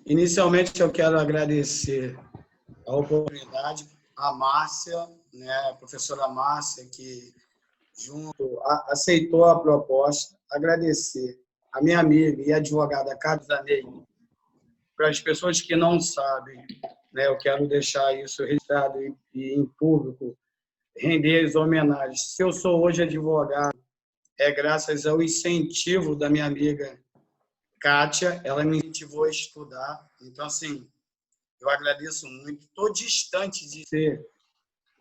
Inicialmente, eu quero agradecer a oportunidade à Márcia, né, a professora Márcia, que aceitou a proposta. Agradecer a minha amiga e advogada Carla Ney. Para as pessoas que não sabem, né, eu quero deixar isso registrado e em público, render as homenagens. Se eu sou hoje advogado, é graças ao incentivo da minha amiga Kátia, ela me incentivou a estudar. Então, assim, eu agradeço muito. Estou distante de ser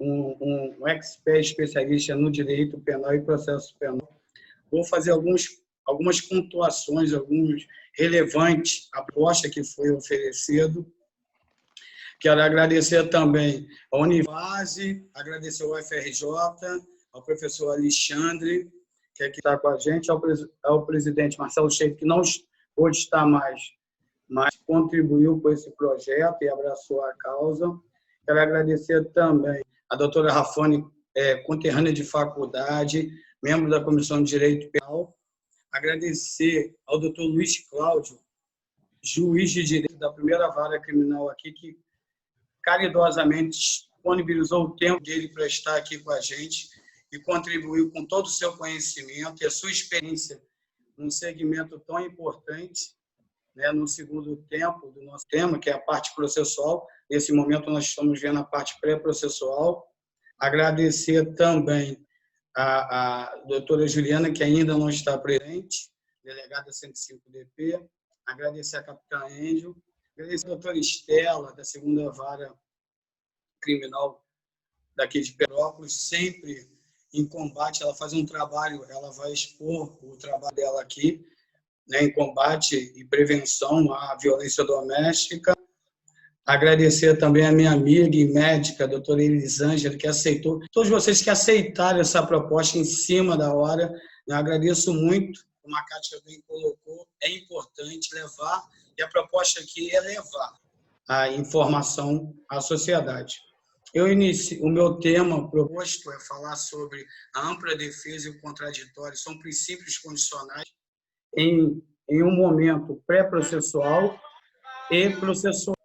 um expert especialista no direito penal e processo penal. Vou fazer algumas pontuações, alguns relevantes à proposta que foi oferecido. Quero agradecer também a Univase, agradecer ao FRJ, ao professor Alexandre, que aqui está com a gente, ao presidente Marcelo Sheik, que não pôde estar mais, mas contribuiu com esse projeto e abraçou a causa. Quero agradecer também a doutora Rafane, conterrânea de faculdade, membro da Comissão de Direito Penal. Agradecer ao doutor Luiz Cláudio, juiz de direito da primeira vara criminal aqui, que caridosamente disponibilizou o tempo dele para estar aqui com a gente e contribuiu com todo o seu conhecimento e a sua experiência num segmento tão importante, né, no segundo tempo do nosso tema, que é a parte processual. Nesse momento, nós estamos vendo a parte pré-processual. Agradecer também a doutora Juliana, que ainda não está presente, delegada 105DP. Agradecer a capitã Êngel. Agradecer a doutora Estela, da segunda vara criminal daqui de Petrópolis, sempre em combate. Ela faz um trabalho, ela vai expor o trabalho dela aqui, né, em combate e prevenção à violência doméstica. Agradecer também a minha amiga e médica, a doutora Elisângela, que aceitou. Todos vocês que aceitaram essa proposta em cima da hora, eu agradeço muito. Como a Kátia bem colocou, é importante levar, e a proposta aqui é levar a informação à sociedade. O meu tema proposto é falar sobre a ampla defesa e o contraditório. São princípios condicionais em um momento pré-processual e processual.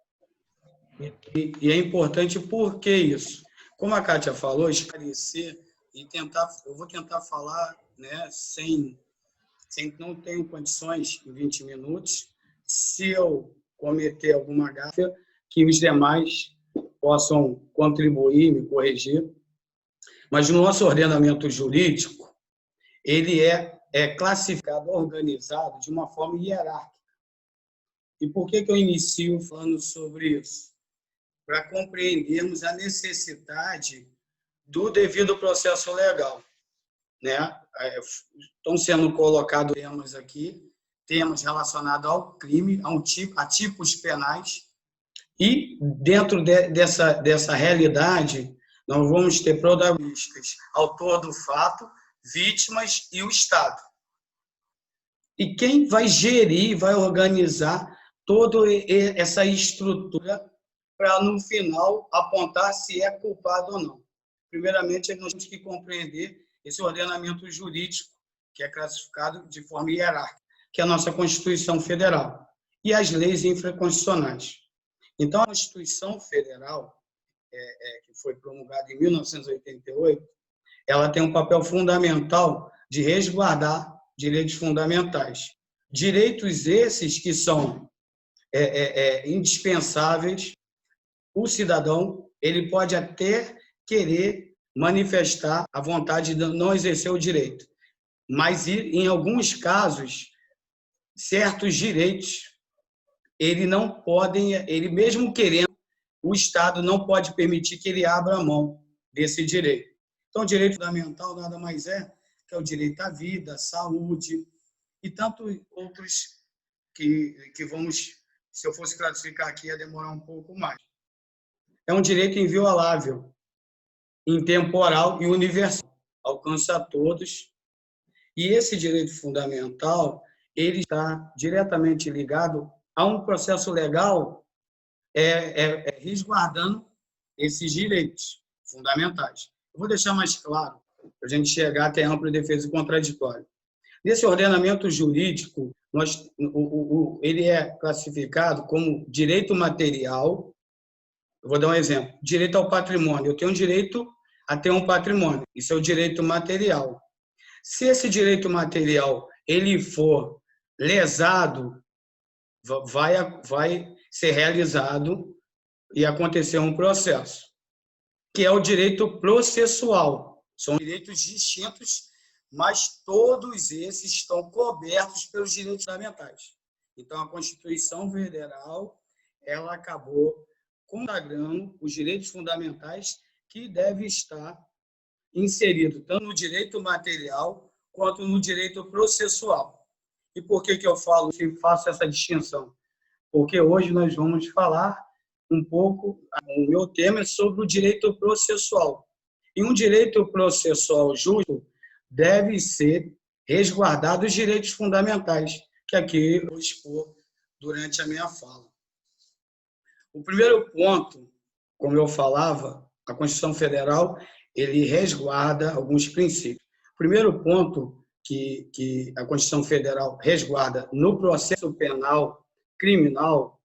E é importante por que isso? Como a Kátia falou, esclarecer e tentar, eu vou tentar falar, né, sem não tenho condições em 20 minutos. Se eu cometer alguma gafe, que os demais possam contribuir, me corrigir. Mas no nosso ordenamento jurídico, ele é classificado, organizado de uma forma hierárquica. E por que eu inicio falando sobre isso? Para compreendermos a necessidade do devido processo legal, né? Estão sendo colocados temas aqui, temas relacionados ao crime, a tipos penais, e dentro dessa realidade, nós vamos ter protagonistas, autor do fato, vítimas e o Estado. E quem vai gerir, vai organizar toda essa estrutura para, no final, apontar se é culpado ou não. Primeiramente, nós temos que compreender esse ordenamento jurídico, que é classificado de forma hierárquica, que é a nossa Constituição Federal, e as leis infraconstitucionais. Então, a Constituição Federal, que foi promulgada em 1988, ela tem um papel fundamental de resguardar direitos fundamentais. Direitos esses que são indispensáveis. O cidadão, ele pode até querer manifestar a vontade de não exercer o direito, mas, em alguns casos, certos direitos, ele mesmo querendo, o Estado não pode permitir que ele abra a mão desse direito. Então, o direito fundamental nada mais é que é o direito à vida, à saúde e tantos outros que vamos, se eu fosse classificar aqui, ia demorar um pouco mais. É um direito inviolável, intemporal e universal, alcança a todos. E esse direito fundamental, ele está diretamente ligado a um processo legal resguardando esses direitos fundamentais. Eu vou deixar mais claro, para a gente chegar até a ampla defesa e contraditório. Nesse ordenamento jurídico, ele é classificado como direito material. Eu vou dar um exemplo. Direito ao patrimônio. Eu tenho direito a ter um patrimônio. Isso é o direito material. Se esse direito material ele for lesado, vai ser realizado e acontecer um processo, que é o direito processual. São direitos distintos, mas todos esses estão cobertos pelos direitos fundamentais. Então, a Constituição Federal ela acabou consagrando os direitos fundamentais que devem estar inseridos tanto no direito material quanto no direito processual. E por que eu faço essa distinção? Porque hoje nós vamos falar um pouco, o meu tema é sobre o direito processual. E um direito processual justo deve ser resguardado os direitos fundamentais, que aqui eu vou expor durante a minha fala. O primeiro ponto, como eu falava, a Constituição Federal ele resguarda alguns princípios. O primeiro ponto que a Constituição Federal resguarda no processo penal criminal,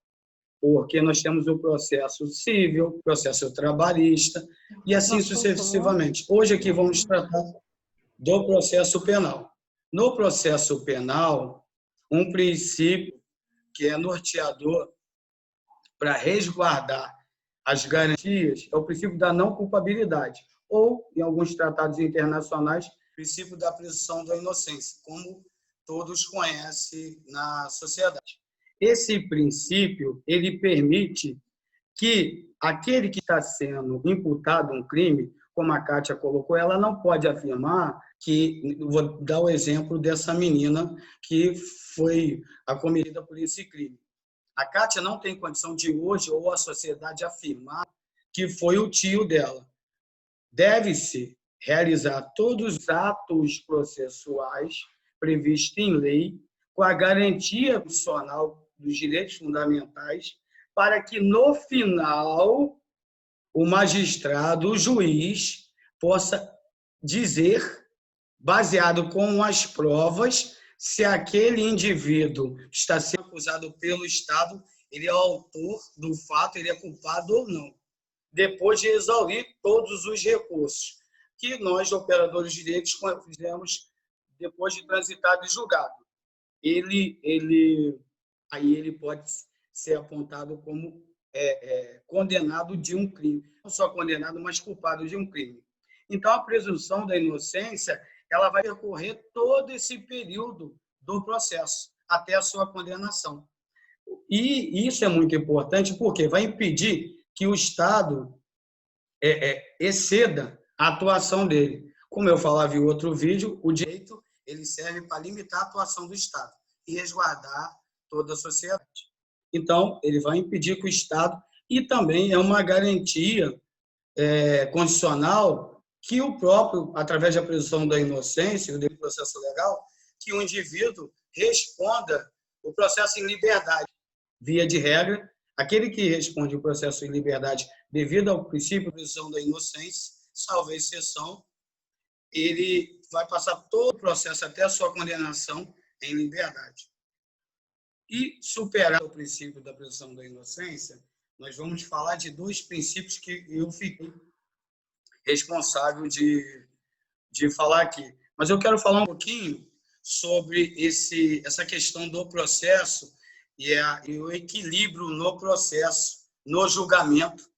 porque nós temos o processo civil, processo trabalhista e assim sucessivamente. Hoje aqui vamos tratar do processo penal. No processo penal, um princípio que é norteador para resguardar as garantias é o princípio da não culpabilidade, ou, em alguns tratados internacionais, o princípio da presunção da inocência, como todos conhecem na sociedade. Esse princípio ele permite que aquele que está sendo imputado um crime, como a Kátia colocou, ela não pode afirmar que, vou dar o exemplo dessa menina que foi acometida por esse crime. A Kátia não tem condição de hoje, ou a sociedade, afirmar que foi o tio dela. Deve-se realizar todos os atos processuais previstos em lei, com a garantia constitucional dos direitos fundamentais, para que, no final, o magistrado, o juiz, possa dizer, baseado com as provas, se aquele indivíduo está sendo acusado pelo Estado, ele é o autor do fato, ele é culpado ou não. Depois de exaurir todos os recursos que nós, operadores de direitos, fizemos depois de transitado e julgado. Aí ele pode ser apontado como condenado de um crime. Não só condenado, mas culpado de um crime. Então, a presunção da inocência ela vai percorrer todo esse período do processo, até a sua condenação. E isso é muito importante, porque vai impedir que o Estado exceda a atuação dele. Como eu falava em outro vídeo, o direito ele serve para limitar a atuação do Estado e resguardar toda a sociedade. Então, ele vai impedir que o Estado, e também é uma garantia condicional que o próprio, através da presunção da inocência, do processo legal, que o indivíduo responda o processo em liberdade. Via de regra, aquele que responde o processo em liberdade devido ao princípio de presunção da inocência, salvo a exceção, ele vai passar todo o processo até a sua condenação em liberdade. E superar o princípio da presunção da inocência, nós vamos falar de dois princípios que eu fiquei responsável de falar aqui. Mas eu quero falar um pouquinho sobre essa questão do processo e o equilíbrio no processo, no julgamento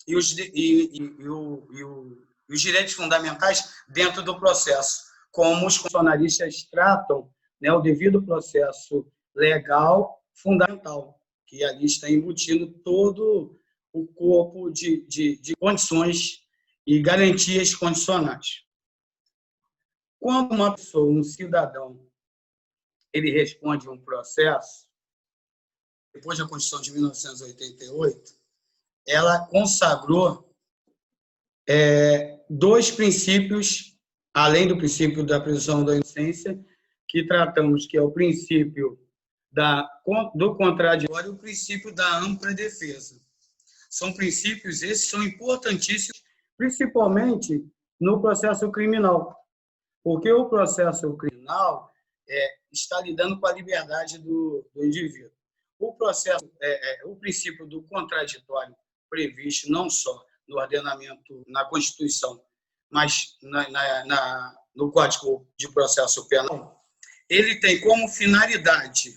e os direitos fundamentais dentro do processo, como os constitucionalistas tratam, né, o devido processo legal fundamental, que ali está embutido todo o corpo de condições e garantias condicionais. Quando uma pessoa, um cidadão, ele responde um processo, depois da Constituição de 1988, ela consagrou dois princípios, além do princípio da presunção da inocência, que tratamos, que é o princípio do contraditório e o princípio da ampla defesa. São princípios, esses são importantíssimos, principalmente no processo criminal, porque o processo criminal está lidando com a liberdade do indivíduo. O processo, o princípio do contraditório previsto não só no ordenamento, na Constituição, mas no Código de Processo Penal, ele tem como finalidade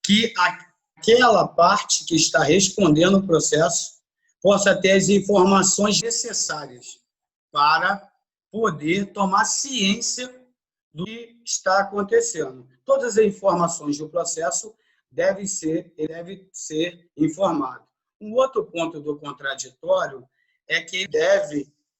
que aquela parte que está respondendo o processo possa ter as informações necessárias para poder tomar ciência do que está acontecendo. Todas as informações do processo devem ser informado. Um outro ponto do contraditório é que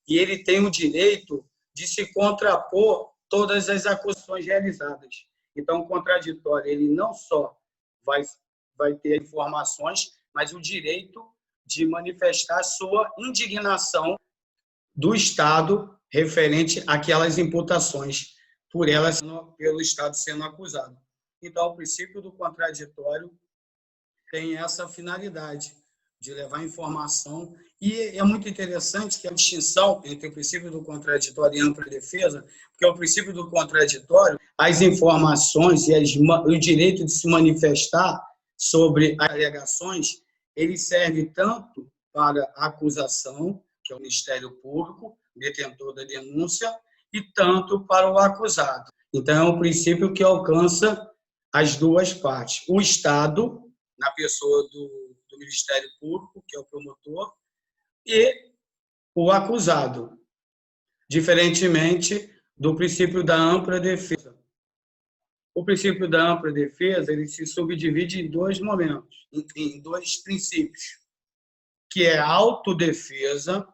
ele tem o direito de se contrapor todas as acusações realizadas. Então, o contraditório, ele não só vai ter informações, mas o direito de manifestar sua indignação do Estado referente àquelas imputações pelo Estado sendo acusado. Então, o princípio do contraditório tem essa finalidade de levar informação. E é muito interessante que a distinção entre o princípio do contraditório e ampla defesa, porque o princípio do contraditório, as informações e o direito de se manifestar sobre as alegações, ele serve tanto para a acusação, que é o Ministério Público, detentor da denúncia, e tanto para o acusado. Então, é um princípio que alcança as duas partes. O Estado, na pessoa do Ministério Público, que é o promotor, e o acusado, diferentemente do princípio da ampla defesa. O princípio da ampla defesa ele se subdivide em dois momentos, em dois princípios, que é a autodefesa.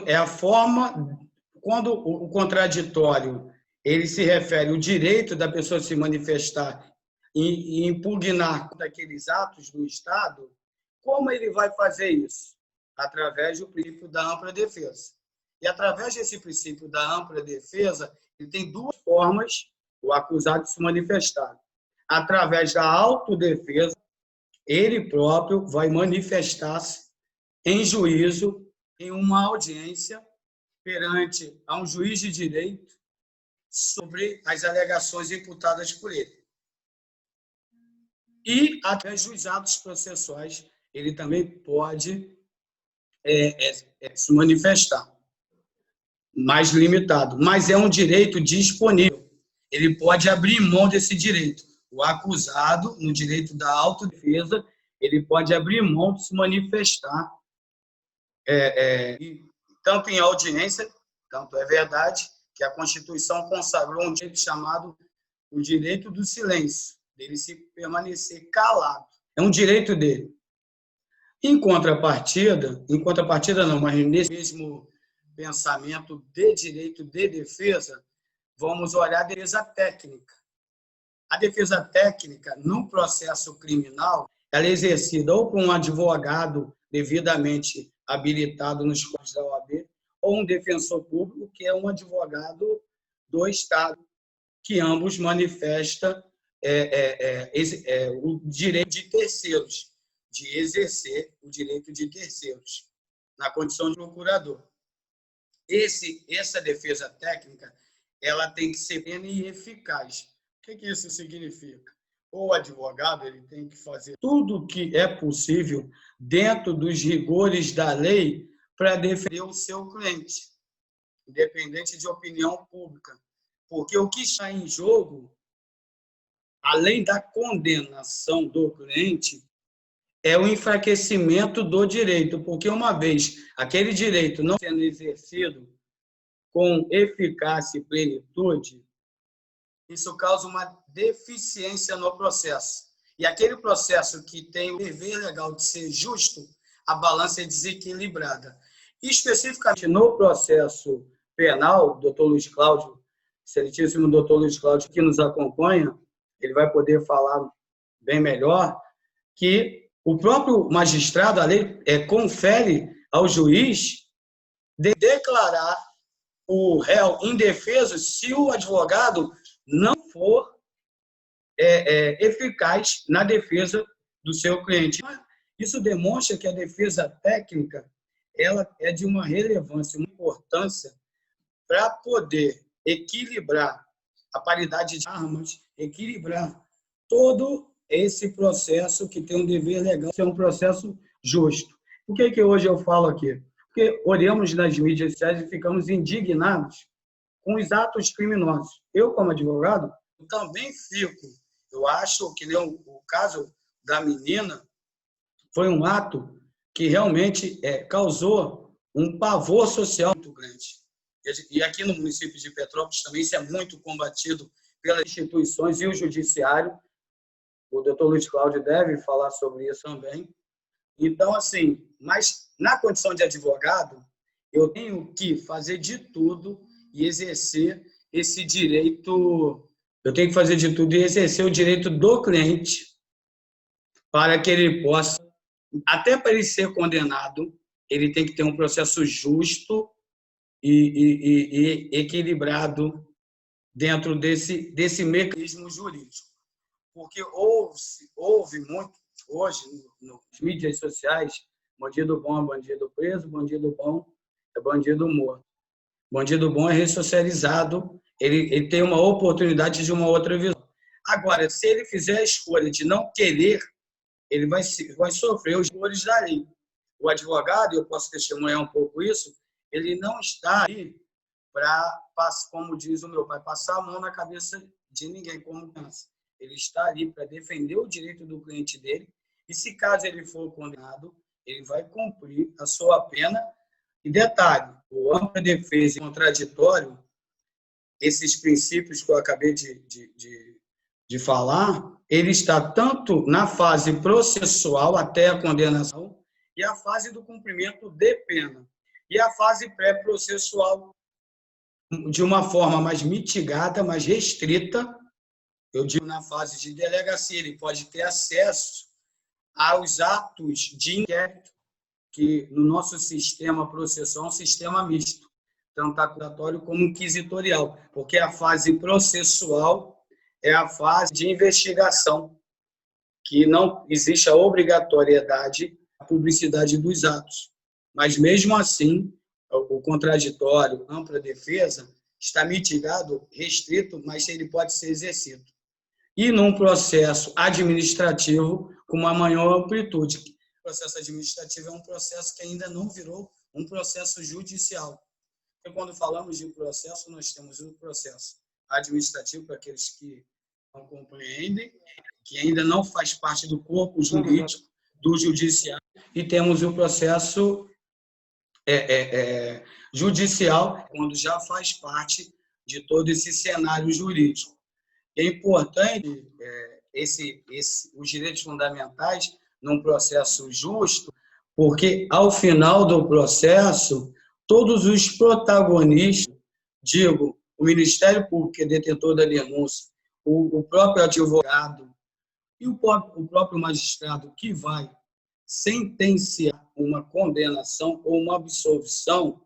É a forma, quando o contraditório ele se refere ao direito da pessoa se manifestar e impugnar daqueles atos do Estado, como ele vai fazer isso? Através do princípio da ampla defesa. E através desse princípio da ampla defesa, ele tem duas formas o acusado de se manifestar. Através da autodefesa, ele próprio vai manifestar-se em juízo, em uma audiência, perante a um juiz de direito, sobre as alegações imputadas por ele. E, através dos atos processuais, ele também pode se manifestar, mais limitado. Mas é um direito disponível. Ele pode abrir mão desse direito. O acusado, no direito da autodefesa, ele pode abrir mão de se manifestar, tanto em audiência, tanto é verdade que a Constituição consagrou um direito chamado o direito do silêncio, dele se permanecer calado. É um direito dele. Em contrapartida não, mas nesse mesmo pensamento de direito de defesa, vamos olhar a defesa técnica. A defesa técnica, no processo criminal, ela é exercida ou por um advogado devidamente habilitado nos códigos da OAB, ou um defensor público, que é um advogado do Estado, que ambos manifestam o direito de terceiros, de exercer o direito de terceiros, na condição de procurador. Essa defesa técnica ela tem que ser plena e eficaz. O que isso significa? O advogado ele tem que fazer tudo o que é possível dentro dos rigores da lei para defender o seu cliente, independente de opinião pública. Porque o que está em jogo, além da condenação do cliente, é o enfraquecimento do direito, porque uma vez aquele direito não sendo exercido com eficácia e plenitude, isso causa uma deficiência no processo. E aquele processo que tem o dever legal de ser justo, a balança é desequilibrada. E, especificamente no processo penal, o doutor Luiz Cláudio, excelentíssimo doutor Luiz Cláudio, que nos acompanha, ele vai poder falar bem melhor, que o próprio magistrado, a lei, confere ao juiz declarar o réu indefeso se o advogado não for eficaz na defesa do seu cliente. Isso demonstra que a defesa técnica ela é de uma relevância, uma importância para poder equilibrar a paridade de armas, equilibrar todo esse processo que tem um dever legal, ser um processo justo. Por que hoje eu falo aqui? Porque olhamos nas mídias sociais e ficamos indignados com os atos criminosos. Eu, como advogado, também fico. Eu acho que nem o caso da menina foi um ato que realmente causou um pavor social muito grande. E aqui no município de Petrópolis também isso é muito combatido pelas instituições e o judiciário. O doutor Luiz Cláudio deve falar sobre isso também. Então, assim, mas na condição de advogado, eu tenho que fazer de tudo e exercer esse direito. Eu tenho que fazer de tudo e exercer o direito do cliente para que ele possa, até para ele ser condenado, ele tem que ter um processo justo e equilibrado dentro desse mecanismo jurídico. Porque houve muito, hoje, nas mídias sociais, bandido bom é bandido preso, bandido bom é bandido morto. Bandido bom é ressocializado, ele tem uma oportunidade de uma outra visão. Agora, se ele fizer a escolha de não querer, ele vai sofrer os horrores da lei. O advogado, eu posso testemunhar um pouco isso, ele não está aí para, como diz o meu pai, passar a mão na cabeça de ninguém, como pensa. Ele está ali para defender o direito do cliente dele e, se caso ele for condenado, ele vai cumprir a sua pena. E detalhe, o ampla defesa e contraditório, esses princípios que eu acabei de falar, ele está tanto na fase processual até a condenação e a fase do cumprimento de pena. E a fase pré-processual, de uma forma mais mitigada, mais restrita, eu digo na fase de delegacia, ele pode ter acesso aos atos de inquérito, que no nosso sistema processual é um sistema misto, tanto acusatório como inquisitorial, porque a fase processual é a fase de investigação, que não existe a obrigatoriedade da publicidade dos atos. Mas, mesmo assim, o contraditório, ampla defesa, está mitigado, restrito, mas ele pode ser exercido. E num processo administrativo com uma maior amplitude. O processo administrativo é um processo que ainda não virou um processo judicial. Porque quando falamos de processo, nós temos o processo administrativo, para aqueles que não compreendem, que ainda não faz parte do corpo jurídico do judiciário, e temos o processo judicial, quando já faz parte de todo esse cenário jurídico. É importante os direitos fundamentais num processo justo, porque, ao final do processo, todos os protagonistas, digo, o Ministério Público, que é detentor da denúncia, o próprio advogado e o próprio magistrado que vai sentenciar uma condenação ou uma absolvição,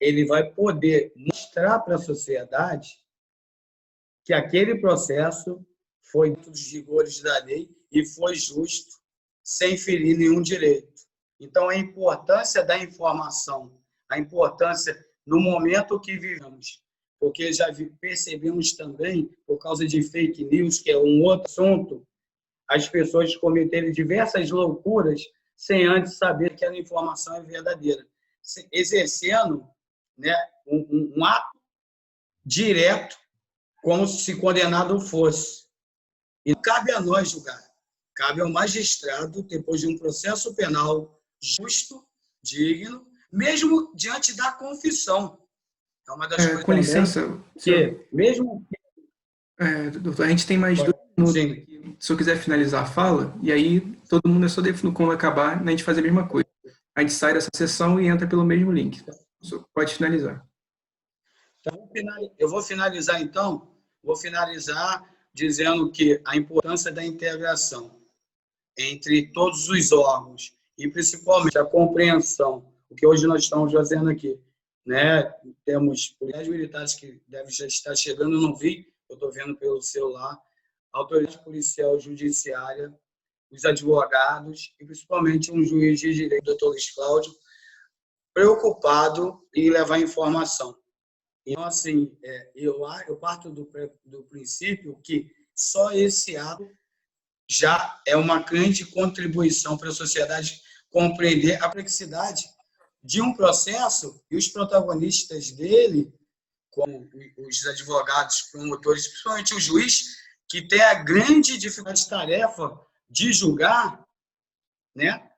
ele vai poder mostrar para a sociedade que aquele processo foi dentro dos rigores da lei e foi justo, sem ferir nenhum direito. Então, a importância da informação, a importância no momento que vivemos, porque já percebemos também, por causa de fake news, que é um outro assunto, as pessoas cometerem diversas loucuras sem antes saber que aquela informação é verdadeira, exercendo, né, um ato direto, como se condenado fosse. E cabe a nós julgar. Cabe ao magistrado, depois de um processo penal justo, digno, mesmo diante da confissão. É uma das coisas com licença, que, mesmo... doutor, a gente tem mais 2 minutos aqui. Se eu quiser finalizar a fala, e aí todo mundo é só definir quando acabar, a gente faz a mesma coisa. A gente sai dessa sessão e entra pelo mesmo link. Pode finalizar. Eu vou finalizar, então. Vou finalizar dizendo que a importância da integração entre todos os órgãos e, principalmente, a compreensão, o que hoje nós estamos fazendo aqui, né? Temos policiais militares que devem já estar chegando, não vi, eu estou vendo pelo celular, a autoridade policial judiciária, os advogados e, principalmente, um juiz de direito, o doutor Luiz Cláudio, preocupado em levar informação. Então, assim, eu parto do princípio que só esse ato já é uma grande contribuição para a sociedade compreender a complexidade de um processo e os protagonistas dele, como os advogados, promotores, principalmente o juiz, que tem a grande dificuldade de tarefa de julgar, né?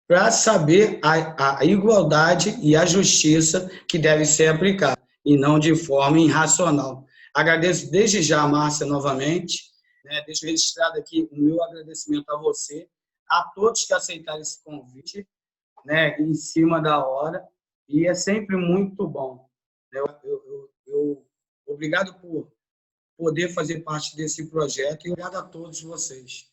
Para saber a igualdade e a justiça que deve ser aplicada, e não de forma irracional. Agradeço desde já, Márcia, novamente, né? Deixo registrado aqui o meu agradecimento a você, a todos que aceitaram esse convite, né? Em cima da hora, e é sempre muito bom. Obrigado por poder fazer parte desse projeto e obrigado a todos vocês.